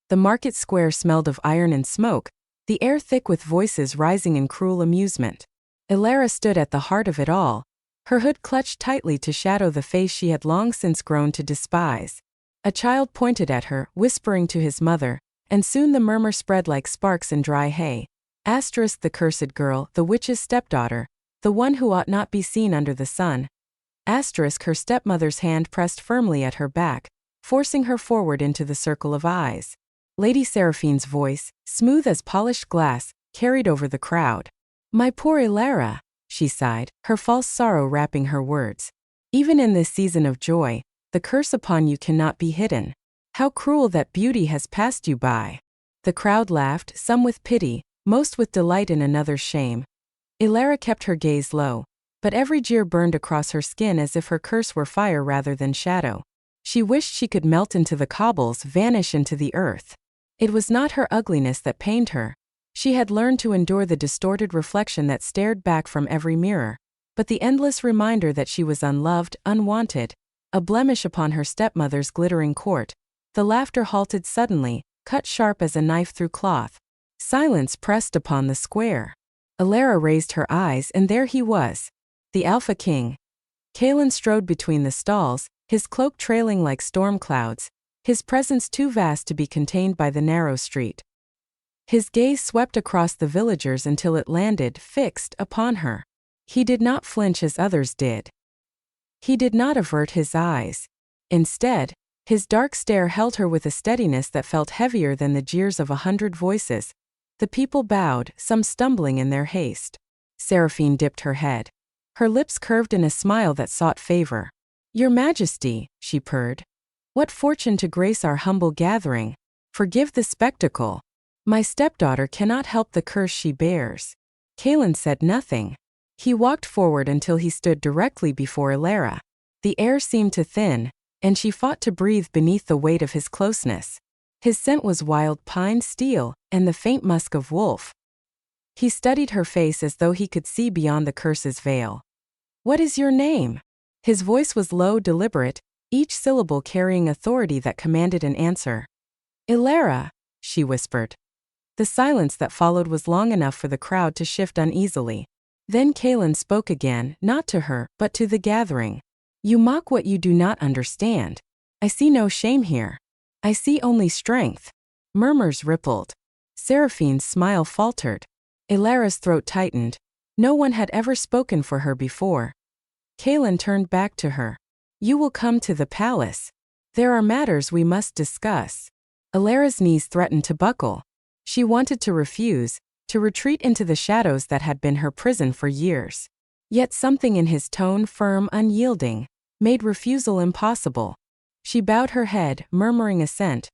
The market square smelled of iron and smoke, the air thick with voices rising in cruel amusement. Ilara stood at the heart of it all, her hood clutched tightly to shadow the face she had long since grown to despise. A child pointed at her, whispering to his mother, and soon the murmur spread like sparks in dry hay. Asterisk the cursed girl, the witch's stepdaughter, the one who ought not be seen under the sun. Asterisk her stepmother's hand pressed firmly at her back, forcing her forward into the circle of eyes. Lady Seraphine's voice, smooth as polished glass, carried over the crowd. "My poor Ilara," she sighed, her false sorrow wrapping her words. "Even in this season of joy, the curse upon you cannot be hidden. How cruel that beauty has passed you by." The crowd laughed, some with pity, most with delight in another's shame. Ilara kept her gaze low, but every jeer burned across her skin as if her curse were fire rather than shadow. She wished she could melt into the cobbles, vanish into the earth. It was not her ugliness that pained her. She had learned to endure the distorted reflection that stared back from every mirror, but the endless reminder that she was unloved, unwanted, a blemish upon her stepmother's glittering court. The laughter halted suddenly, cut sharp as a knife through cloth. Silence pressed upon the square. Ilara raised her eyes, and there he was, the Alpha King. Kalen strode between the stalls, his cloak trailing like storm clouds, his presence too vast to be contained by the narrow street. His gaze swept across the villagers until it landed, fixed, upon her. He did not flinch as others did. He did not avert his eyes. Instead, his dark stare held her with a steadiness that felt heavier than the jeers of 100 voices. The people bowed, some stumbling in their haste. Seraphine dipped her head. Her lips curved in a smile that sought favor. "Your Majesty," she purred. "What fortune to grace our humble gathering. Forgive the spectacle. My stepdaughter cannot help the curse she bears." Kalen said nothing. He walked forward until he stood directly before Ilara. The air seemed to thin, and she fought to breathe beneath the weight of his closeness. His scent was wild pine steel, and the faint musk of wolf. He studied her face as though he could see beyond the curse's veil. "What is your name?" His voice was low, deliberate, each syllable carrying authority that commanded an answer. "Ilara," she whispered. The silence that followed was long enough for the crowd to shift uneasily. Then Kalen spoke again, not to her, but to the gathering. "You mock what you do not understand. I see no shame here. I see only strength." Murmurs rippled. Seraphine's smile faltered. Ilara's throat tightened. No one had ever spoken for her before. Kalen turned back to her. "You will come to the palace. There are matters we must discuss." Ilara's knees threatened to buckle. She wanted to refuse, to retreat into the shadows that had been her prison for years. Yet something in his tone, firm, unyielding, made refusal impossible. She bowed her head, murmuring assent.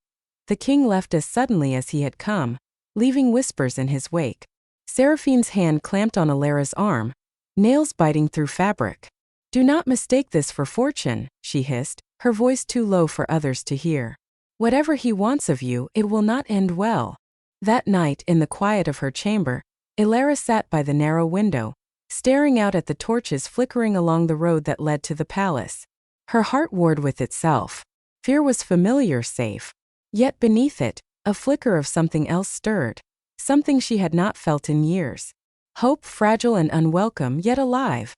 The king left as suddenly as he had come, leaving whispers in his wake. Seraphine's hand clamped on Ilara's arm, nails biting through fabric. "Do not mistake this for fortune," she hissed, her voice too low for others to hear. "Whatever he wants of you, it will not end well." That night, in the quiet of her chamber, Ilara sat by the narrow window, staring out at the torches flickering along the road that led to the palace. Her heart warred with itself. Fear was familiar, safe. Yet beneath it, a flicker of something else stirred. Something she had not felt in years. Hope, fragile and unwelcome, yet alive.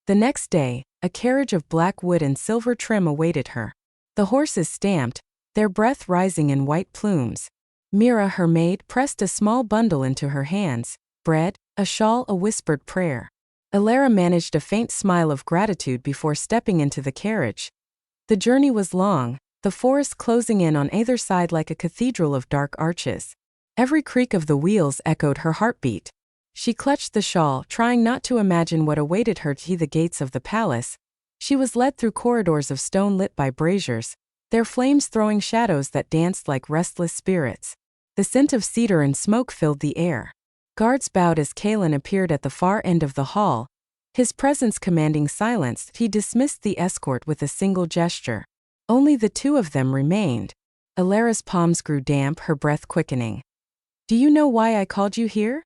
The next day, a carriage of black wood and silver trim awaited her. The horses stamped, their breath rising in white plumes. Mira, her maid, pressed a small bundle into her hands, bread, a shawl, a whispered prayer. Ilara managed a faint smile of gratitude before stepping into the carriage. The journey was long, the forest closing in on either side like a cathedral of dark arches. Every creak of the wheels echoed her heartbeat. She clutched the shawl, trying not to imagine what awaited her to the gates of the palace. She was led through corridors of stone lit by braziers, their flames throwing shadows that danced like restless spirits. The scent of cedar and smoke filled the air. Guards bowed as Kalen appeared at the far end of the hall. His presence commanding silence, he dismissed the escort with a single gesture. Only the two of them remained. Ilara's palms grew damp, her breath quickening. "Do you know why I called you here?"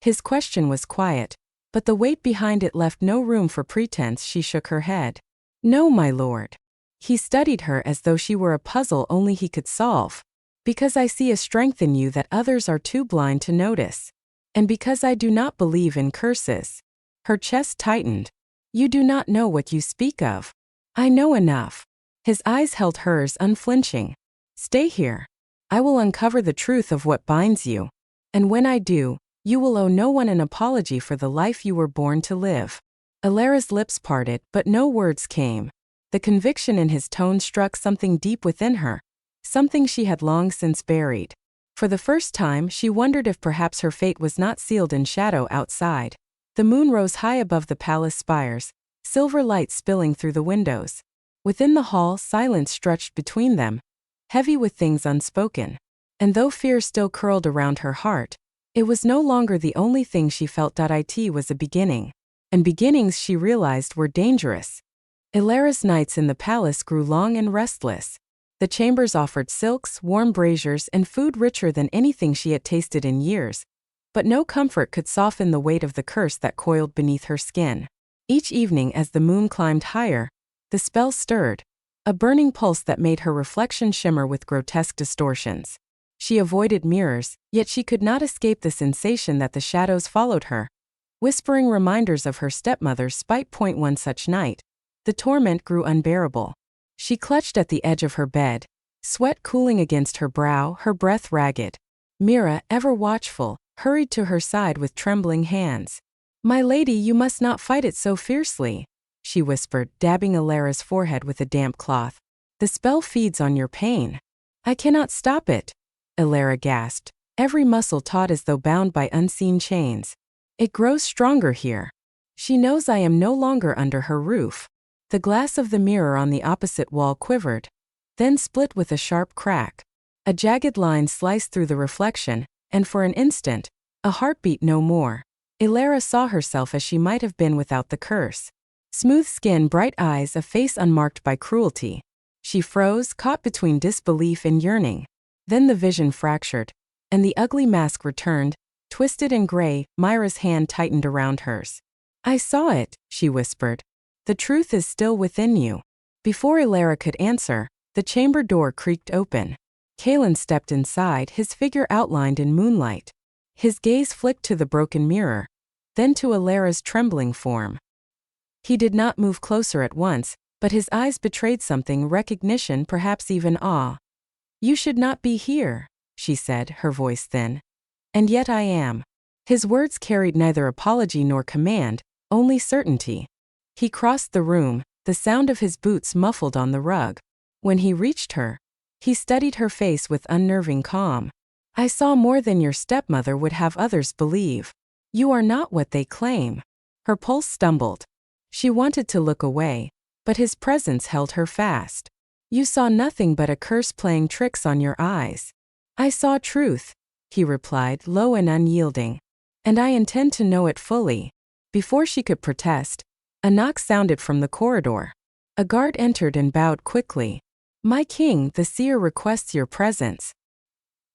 His question was quiet, but the weight behind it left no room for pretense. She shook her head. "No, my lord." He studied her as though she were a puzzle only he could solve. Because I see a strength in you that others are too blind to notice. And because I do not believe in curses. Her chest tightened. You do not know what you speak of. I know enough. His eyes held hers unflinching. Stay here. I will uncover the truth of what binds you. And when I do, you will owe no one an apology for the life you were born to live. Alara's lips parted, but no words came. The conviction in his tone struck something deep within her, something she had long since buried. For the first time, she wondered if perhaps her fate was not sealed in shadow outside. The moon rose high above the palace spires, silver light spilling through the windows. Within the hall, silence stretched between them, heavy with things unspoken. And though fear still curled around her heart, it was no longer the only thing she felt. It was a beginning. And beginnings, she realized, were dangerous. Alara's nights in the palace grew long and restless. The chambers offered silks, warm braziers, and food richer than anything she had tasted in years. But no comfort could soften the weight of the curse that coiled beneath her skin. Each evening, as the moon climbed higher, the spell stirred, a burning pulse that made her reflection shimmer with grotesque distortions. She avoided mirrors, yet she could not escape the sensation that the shadows followed her, whispering reminders of her stepmother's spite. One such night, the torment grew unbearable. She clutched at the edge of her bed, sweat cooling against her brow, her breath ragged. Mira, ever watchful, hurried to her side with trembling hands. My lady, you must not fight it so fiercely, she whispered, dabbing Alara's forehead with a damp cloth. The spell feeds on your pain. I cannot stop it, Alara gasped, every muscle taut as though bound by unseen chains. It grows stronger here. She knows I am no longer under her roof. The glass of the mirror on the opposite wall quivered, then split with a sharp crack. A jagged line sliced through the reflection, and for an instant, a heartbeat no more. Alara saw herself as she might have been without the curse. Smooth skin, bright eyes, a face unmarked by cruelty. She froze, caught between disbelief and yearning. Then the vision fractured, and the ugly mask returned, twisted and gray. Myra's hand tightened around hers. I saw it, she whispered. The truth is still within you. Before Alara could answer, the chamber door creaked open. Kalen stepped inside, his figure outlined in moonlight. His gaze flicked to the broken mirror, then to Alara's trembling form. He did not move closer at once, but his eyes betrayed something, recognition, perhaps even awe. You should not be here, she said, her voice thin. And yet I am. His words carried neither apology nor command, only certainty. He crossed the room, the sound of his boots muffled on the rug. When he reached her, he studied her face with unnerving calm. I saw more than your stepmother would have others believe. You are not what they claim. Her pulse stumbled. She wanted to look away, but his presence held her fast. You saw nothing but a curse playing tricks on your eyes. I saw truth, he replied, low and unyielding. And I intend to know it fully. Before she could protest, a knock sounded from the corridor. A guard entered and bowed quickly. My king, the seer requests your presence.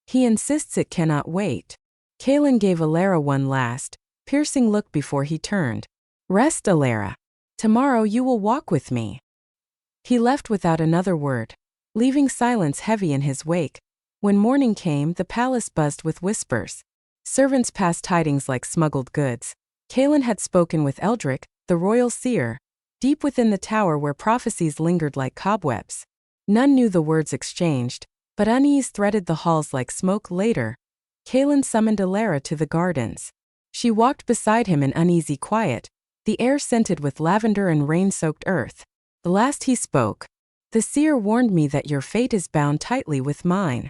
He insists it cannot wait. Kalen gave Alara one last, piercing look before he turned. Rest, Alara. Tomorrow you will walk with me. He left without another word, leaving silence heavy in his wake. When morning came, the palace buzzed with whispers. Servants passed tidings like smuggled goods. Kalen had spoken with Eldrick, the royal seer, deep within the tower where prophecies lingered like cobwebs. None knew the words exchanged, but unease threaded the halls like smoke. Later, Kalen summoned Alara to the gardens. She walked beside him in uneasy quiet, the air scented with lavender and rain-soaked earth. The last he spoke. The seer warned me that your fate is bound tightly with mine.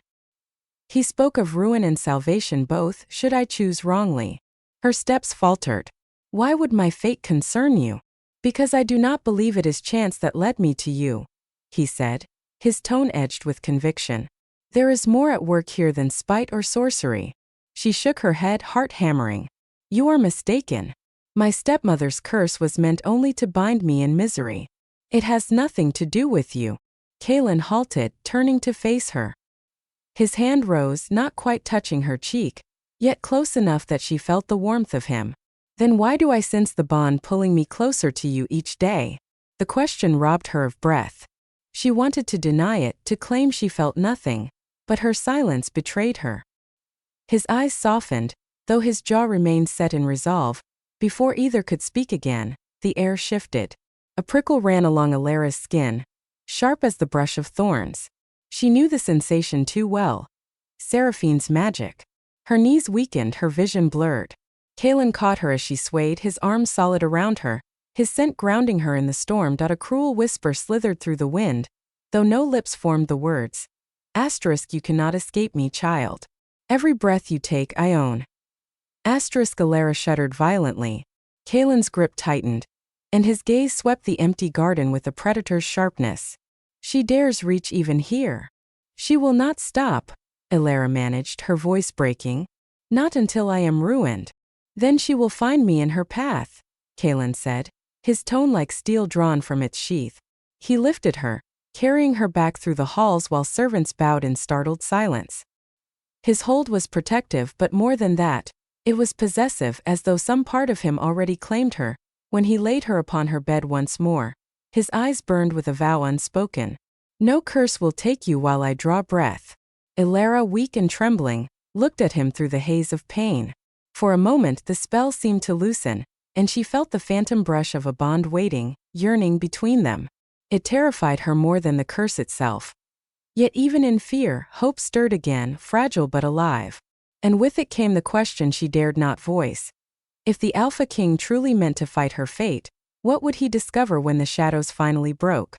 He spoke of ruin and salvation both, should I choose wrongly. Her steps faltered. Why would my fate concern you? Because I do not believe it is chance that led me to you, he said, his tone edged with conviction. There is more at work here than spite or sorcery. She shook her head, heart hammering. You are mistaken. My stepmother's curse was meant only to bind me in misery. It has nothing to do with you. Kalen halted, turning to face her. His hand rose, not quite touching her cheek, yet close enough that she felt the warmth of him. Then why do I sense the bond pulling me closer to you each day? The question robbed her of breath. She wanted to deny it, to claim she felt nothing, but her silence betrayed her. His eyes softened, though his jaw remained set in resolve. Before either could speak again, the air shifted. A prickle ran along Alara's skin, sharp as the brush of thorns. She knew the sensation too well. Seraphine's magic. Her knees weakened, her vision blurred. Kalen caught her as she swayed, his arms solid around her, his scent grounding her in the storm. A cruel whisper slithered through the wind, though no lips formed the words. Asterisk, you cannot escape me, child. Every breath you take, I own. Asterisk. Alara shuddered violently. Kalen's grip tightened, and his gaze swept the empty garden with a predator's sharpness. She dares reach even here. She will not stop, Alara managed, her voice breaking. Not until I am ruined. Then she will find me in her path, Kalen said, his tone like steel drawn from its sheath. He lifted her, carrying her back through the halls while servants bowed in startled silence. His hold was protective, but more than that, it was possessive, as though some part of him already claimed her. When he laid her upon her bed once more, his eyes burned with a vow unspoken. No curse will take you while I draw breath. Alara, weak and trembling, looked at him through the haze of pain. For a moment the spell seemed to loosen, and she felt the phantom brush of a bond waiting, yearning between them. It terrified her more than the curse itself. Yet even in fear, hope stirred again, fragile but alive. And with it came the question she dared not voice. If the Alpha King truly meant to fight her fate, what would he discover when the shadows finally broke?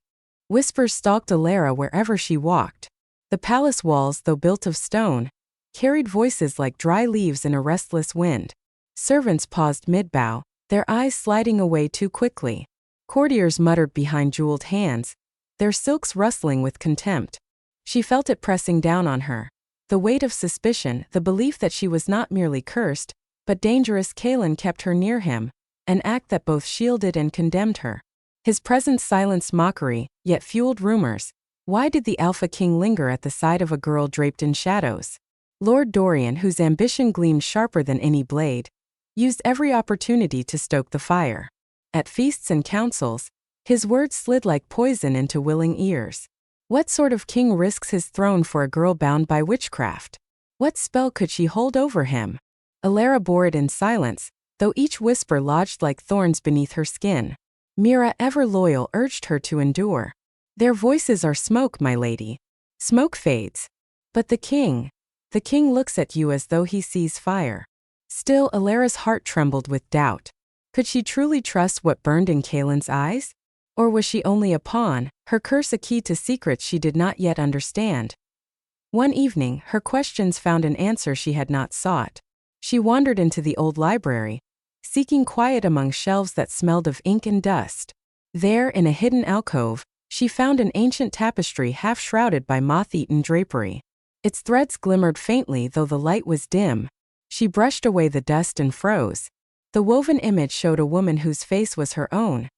Whispers stalked Alara wherever she walked. The palace walls, though built of stone, carried voices like dry leaves in a restless wind. Servants paused mid-bow, their eyes sliding away too quickly. Courtiers muttered behind jeweled hands, their silks rustling with contempt. She felt it pressing down on her. The weight of suspicion, the belief that she was not merely cursed, but dangerous. Kalen kept her near him, an act that both shielded and condemned her. His presence silenced mockery, yet fueled rumors. Why did the Alpha King linger at the side of a girl draped in shadows? Lord Dorian, whose ambition gleamed sharper than any blade, used every opportunity to stoke the fire. At feasts and councils, his words slid like poison into willing ears. What sort of king risks his throne for a girl bound by witchcraft? What spell could she hold over him? Alara bore it in silence, though each whisper lodged like thorns beneath her skin. Mira, ever loyal, urged her to endure. Their voices are smoke, my lady. Smoke fades. But the king looks at you as though he sees fire. Still, Alara's heart trembled with doubt. Could she truly trust what burned in Kalen's eyes? Or was she only a pawn, her curse a key to secrets she did not yet understand? One evening, her questions found an answer she had not sought. She wandered into the old library, seeking quiet among shelves that smelled of ink and dust. There, in a hidden alcove, she found an ancient tapestry half shrouded by moth-eaten drapery. Its threads glimmered faintly, though the light was dim. She brushed away the dust and froze. The woven image showed a woman whose face was her own.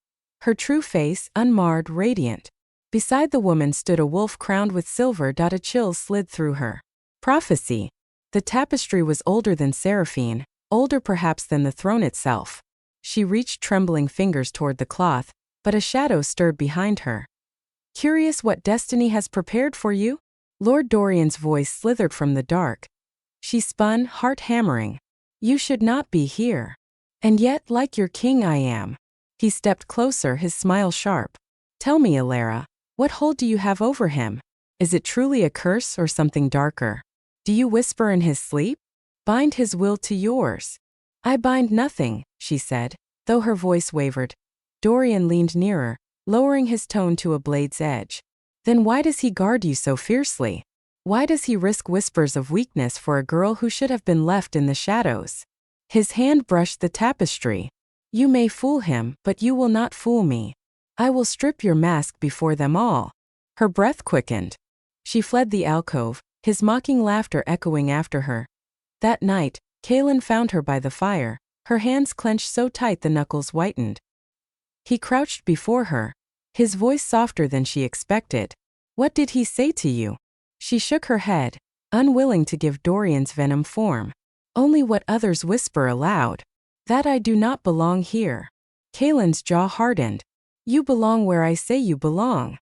Her true face, unmarred, radiant. Beside the woman stood a wolf crowned with silver. A chill slid through her. Prophecy. The tapestry was older than Seraphine, older perhaps than the throne itself. She reached trembling fingers toward the cloth, but a shadow stirred behind her. Curious what destiny has prepared for you? Lord Dorian's voice slithered from the dark. She spun, heart hammering. You should not be here. And yet, like your king, I am. He stepped closer, his smile sharp. Tell me, Alara, what hold do you have over him? Is it truly a curse or something darker? Do you whisper in his sleep? Bind his will to yours. I bind nothing, she said, though her voice wavered. Dorian leaned nearer, lowering his tone to a blade's edge. Then why does he guard you so fiercely? Why does he risk whispers of weakness for a girl who should have been left in the shadows? His hand brushed the tapestry. You may fool him, but you will not fool me. I will strip your mask before them all. Her breath quickened. She fled the alcove, his mocking laughter echoing after her. That night, Kalen found her by the fire, her hands clenched so tight the knuckles whitened. He crouched before her, his voice softer than she expected. What did he say to you? She shook her head, unwilling to give Dorian's venom form. Only what others whisper aloud. That I do not belong here. Kalen's jaw hardened. You belong where I say you belong.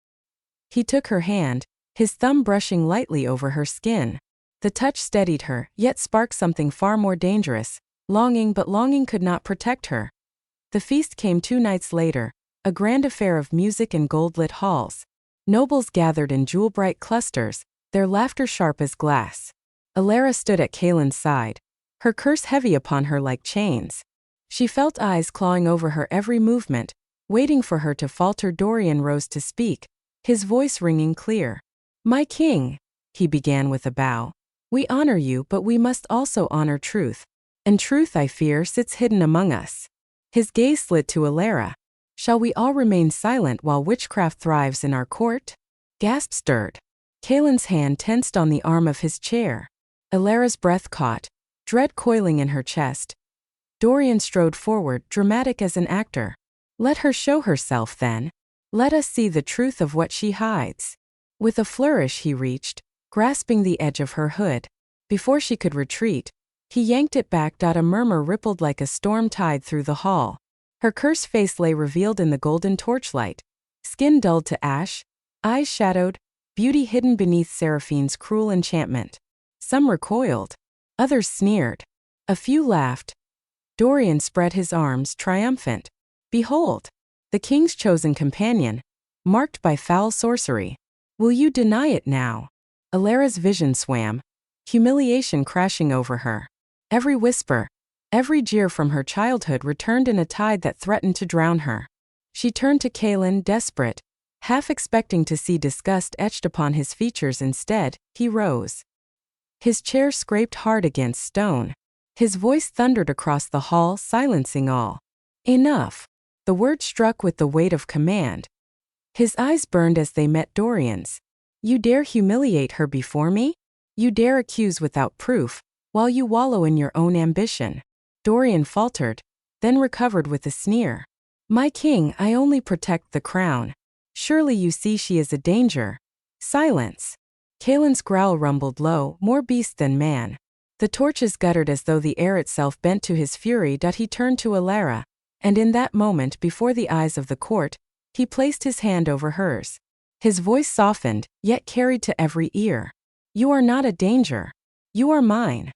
He took her hand, his thumb brushing lightly over her skin. The touch steadied her, yet sparked something far more dangerous. Longing, but longing could not protect her. The feast came 2 nights later, a grand affair of music and gold-lit halls. Nobles gathered in jewel-bright clusters, their laughter sharp as glass. Elara stood at Kaelin's side, her curse heavy upon her like chains. She felt eyes clawing over her every movement, waiting for her to falter. Dorian rose to speak, his voice ringing clear. "My king," he began with a bow, "we honor you, but we must also honor truth. And truth, I fear, sits hidden among us." His gaze slid to Elara. "Shall we all remain silent while witchcraft thrives in our court?" Gasps stirred. Kaelin's hand tensed on the arm of his chair. Elara's breath caught, dread coiling in her chest. Dorian strode forward, dramatic as an actor. "Let her show herself then. Let us see the truth of what she hides." With a flourish he reached, grasping the edge of her hood. Before she could retreat, he yanked it back. A murmur rippled like a storm tide through the hall. Her cursed face lay revealed in the golden torchlight, skin dulled to ash, eyes shadowed, beauty hidden beneath Seraphine's cruel enchantment. Some recoiled, others sneered, a few laughed. Dorian spread his arms, triumphant. "Behold, the king's chosen companion, marked by foul sorcery. Will you deny it now?" Elara's vision swam, humiliation crashing over her. Every whisper, every jeer from her childhood returned in a tide that threatened to drown her. She turned to Kaelin, desperate, half expecting to see disgust etched upon his features. Instead, he rose. His chair scraped hard against stone. His voice thundered across the hall, silencing all. "Enough." The word struck with the weight of command. His eyes burned as they met Dorian's. "You dare humiliate her before me? You dare accuse without proof, while you wallow in your own ambition?" Dorian faltered, then recovered with a sneer. "My king, I only protect the crown. Surely you see she is a danger." Silence. Kaelin's growl rumbled low, more beast than man. The torches guttered as though the air itself bent to his fury. He turned to Elara, and in that moment, before the eyes of the court, he placed his hand over hers. His voice softened, yet carried to every ear. "You are not a danger. You are mine."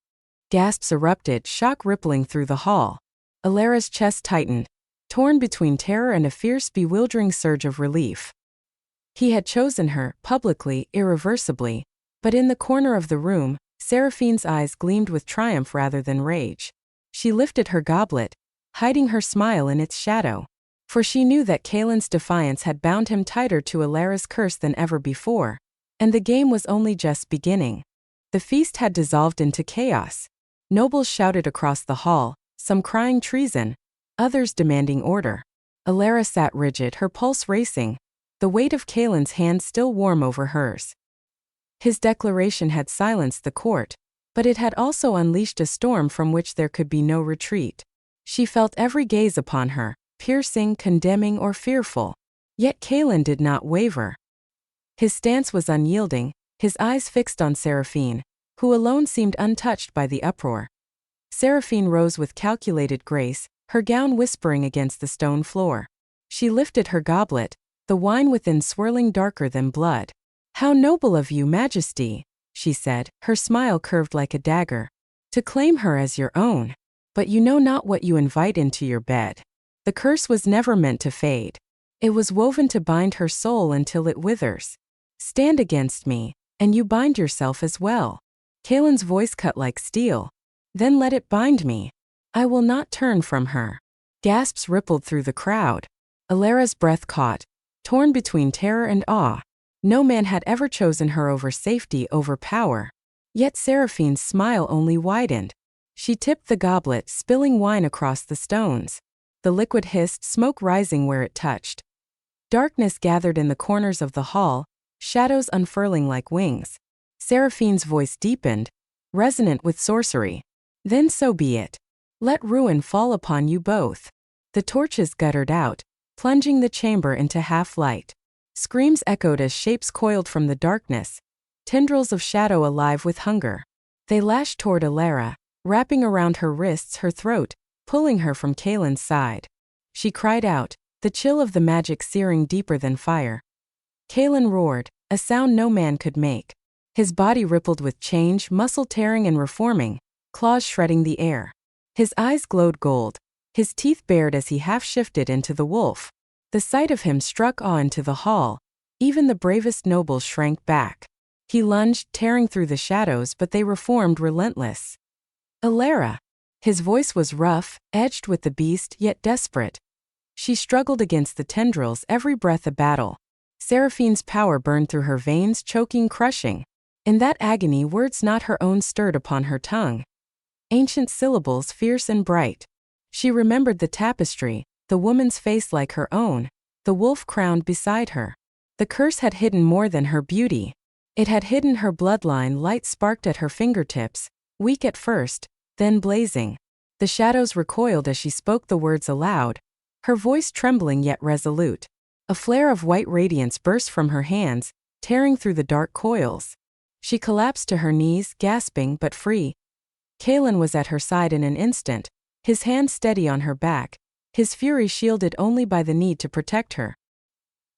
Gasps erupted, shock rippling through the hall. Elara's chest tightened, torn between terror and a fierce, bewildering surge of relief. He had chosen her, publicly, irreversibly, but in the corner of the room, Seraphine's eyes gleamed with triumph rather than rage. She lifted her goblet, hiding her smile in its shadow. For she knew that Kaelin's defiance had bound him tighter to Elara's curse than ever before, and the game was only just beginning. The feast had dissolved into chaos. Nobles shouted across the hall, some crying treason, others demanding order. Elara sat rigid, her pulse racing, the weight of Kaelin's hand still warm over hers. His declaration had silenced the court, but it had also unleashed a storm from which there could be no retreat. She felt every gaze upon her, piercing, condemning, or fearful. Yet Kaelin did not waver. His stance was unyielding, his eyes fixed on Seraphine, who alone seemed untouched by the uproar. Seraphine rose with calculated grace, her gown whispering against the stone floor. She lifted her goblet, the wine within swirling darker than blood. "How noble of you, Majesty," she said, her smile curved like a dagger, "to claim her as your own. But you know not what you invite into your bed. The curse was never meant to fade. It was woven to bind her soul until it withers. Stand against me, and you bind yourself as well." Kaelin's voice cut like steel. "Then let it bind me. I will not turn from her." Gasps rippled through the crowd. Elara's breath caught, torn between terror and awe. No man had ever chosen her over safety, over power. Yet Seraphine's smile only widened. She tipped the goblet, spilling wine across the stones. The liquid hissed, smoke rising where it touched. Darkness gathered in the corners of the hall, shadows unfurling like wings. Seraphine's voice deepened, resonant with sorcery. "Then so be it. Let ruin fall upon you both." The torches guttered out, plunging the chamber into half-light. Screams echoed as shapes coiled from the darkness, tendrils of shadow alive with hunger. They lashed toward Elara, wrapping around her wrists, her throat, pulling her from Kaelin's side. She cried out, the chill of the magic searing deeper than fire. Kaelin roared, a sound no man could make. His body rippled with change, muscle tearing and reforming, claws shredding the air. His eyes glowed gold, his teeth bared as he half-shifted into the wolf. The sight of him struck awe into the hall. Even the bravest nobles shrank back. He lunged, tearing through the shadows, but they reformed relentless. Elara. His voice was rough, edged with the beast, yet desperate. She struggled against the tendrils, every breath a battle. Seraphine's power burned through her veins, choking, crushing. In that agony, words not her own stirred upon her tongue. Ancient syllables, fierce and bright. She remembered the tapestry, the woman's face like her own, the wolf crowned beside her. The curse had hidden more than her beauty. It had hidden her bloodline. Light sparked at her fingertips, weak at first, then blazing. The shadows recoiled as she spoke the words aloud, her voice trembling yet resolute. A flare of white radiance burst from her hands, tearing through the dark coils. She collapsed to her knees, gasping but free. Kalen was at her side in an instant, his hand steady on her back, his fury shielded only by the need to protect her.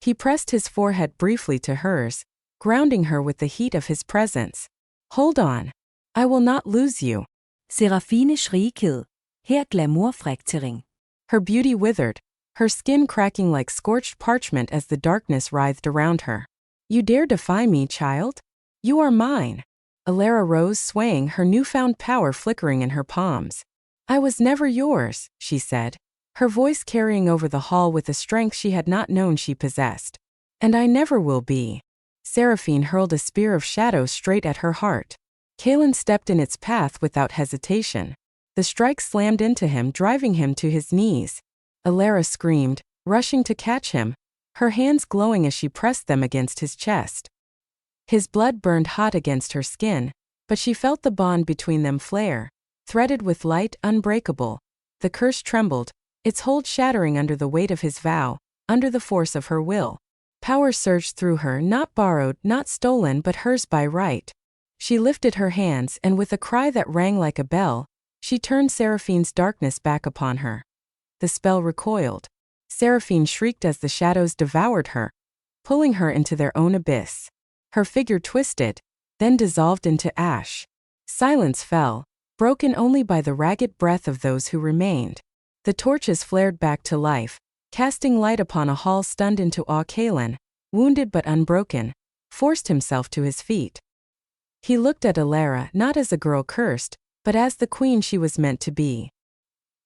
He pressed his forehead briefly to hers, grounding her with the heat of his presence. Hold on. I will not lose you. Seraphine schrie Kill. Her glamourfrakturing. Her beauty withered, her skin cracking like scorched parchment as the darkness writhed around her. You dare defy me, child? You are mine. Elara rose, swaying, her newfound power flickering in her palms. I was never yours, she said, her voice carrying over the hall with a strength she had not known she possessed. And I never will be. Seraphine hurled a spear of shadow straight at her heart. Kalen stepped in its path without hesitation. The strike slammed into him, driving him to his knees. Elara screamed, rushing to catch him, her hands glowing as she pressed them against his chest. His blood burned hot against her skin, but she felt the bond between them flare, threaded with light, unbreakable. The curse trembled, its hold shattering under the weight of his vow, under the force of her will. Power surged through her, not borrowed, not stolen, but hers by right. She lifted her hands, and with a cry that rang like a bell, she turned Seraphine's darkness back upon her. The spell recoiled. Seraphine shrieked as the shadows devoured her, pulling her into their own abyss. Her figure twisted, then dissolved into ash. Silence fell, broken only by the ragged breath of those who remained. The torches flared back to life, casting light upon a hall stunned into awe. Kalen, wounded but unbroken, forced himself to his feet. He looked at Elara not as a girl cursed, but as the queen she was meant to be.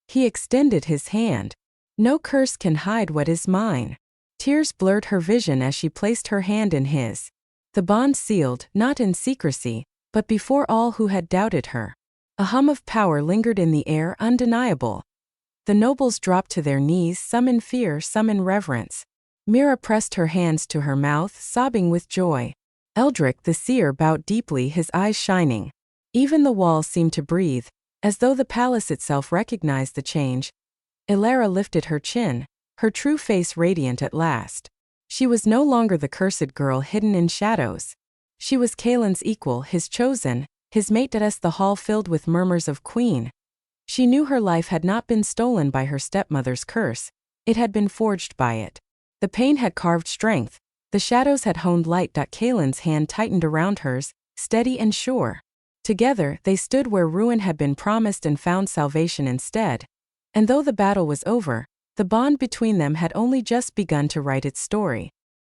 He extended his hand. No curse can hide what is mine. Tears blurred her vision as she placed her hand in his. The bond sealed, not in secrecy, but before all who had doubted her. A hum of power lingered in the air, undeniable. The nobles dropped to their knees, some in fear, some in reverence. Mira pressed her hands to her mouth, sobbing with joy. Eldrick the seer bowed deeply, his eyes shining. Even the walls seemed to breathe, as though the palace itself recognized the change. Elara lifted her chin, her true face radiant at last. She was no longer the cursed girl hidden in shadows. She was Kalen's equal, his chosen, his mate. As the hall filled with murmurs of queen. She knew her life had not been stolen by her stepmother's curse, it had been forged by it. The pain had carved strength, the shadows had honed light. Kalen's hand tightened around hers, steady and sure. Together, they stood where ruin had been promised and found salvation instead. And though the battle was over, the bond between them had only just begun to write its story.